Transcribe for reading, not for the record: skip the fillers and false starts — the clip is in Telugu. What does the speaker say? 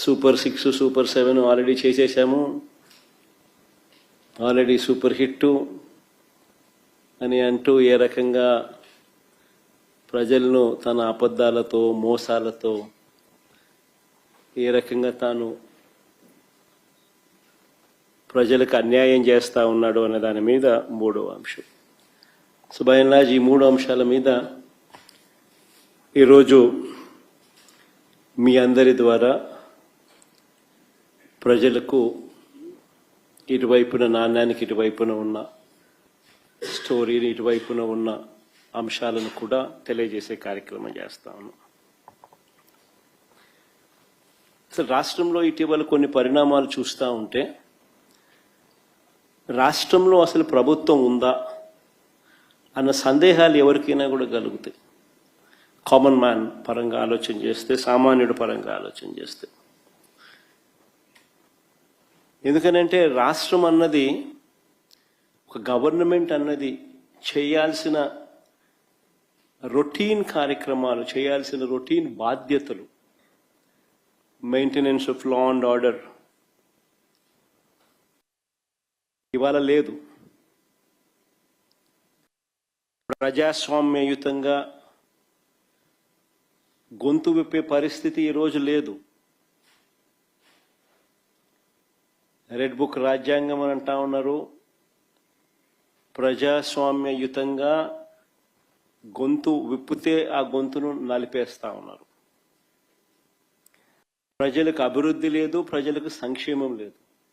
సూపర్ 6 సూపర్ 7 ఆల్రెడీ చేసేసాము, ఆల్రెడీ సూపర్ హిట్ అని అంటూ ఏ రకంగా ప్రజలను తన అబద్ధాలతో మోసాలతో ఏ రకంగా తాను ప్రజలకు అన్యాయం చేస్తూ ఉన్నాడు అనే దాని మీద మూడో అంశం. సో బై అండ్ లార్జ్ ఈ మూడు అంశాల మీద ఈరోజు మీ అందరి ద్వారా ప్రజలకు ఇటువైపున నాణ్యానికి ఇటువైపున ఉన్న స్టోరీని ఇటువైపున ఉన్న అంశాలను కూడా తెలియజేసే కార్యక్రమం చేస్తా ఉన్నాం. అసలు రాష్ట్రంలో ఇటీవల కొన్ని పరిణామాలు చూస్తూ ఉంటే రాష్ట్రంలో అసలు ప్రభుత్వం ఉందా అన్న సందేహాలు ఎవరికైనా కూడా కలుగుతాయి. కామన్ మ్యాన్ పరంగా ఆలోచన చేస్తే, సామాన్యుడి పరంగా ఆలోచన చేస్తే. ఎందుకనంటే రాష్ట్రం అన్నది, ఒక గవర్నమెంట్ అన్నది చేయాల్సిన రొటీన్ కార్యక్రమాలు, చేయాల్సిన రొటీన్ బాధ్యతలు, maintenance of law and order ఇవాళ లేదు. ప్రజాస్వామ్యయుతంగా గొంతు విప్పే పరిస్థితి ఈరోజు లేదు. రెడ్ బుక్ రాజ్యాంగం అని అంటా ఉన్నారు. ప్రజాస్వామ్యయుతంగా గొంతు విప్పితే ఆ గొంతును నలిపేస్తా ఉన్నారు. ప్రజలకు అభివృద్ధి లేదు, ప్రజలకు సంక్షేమం లేదు.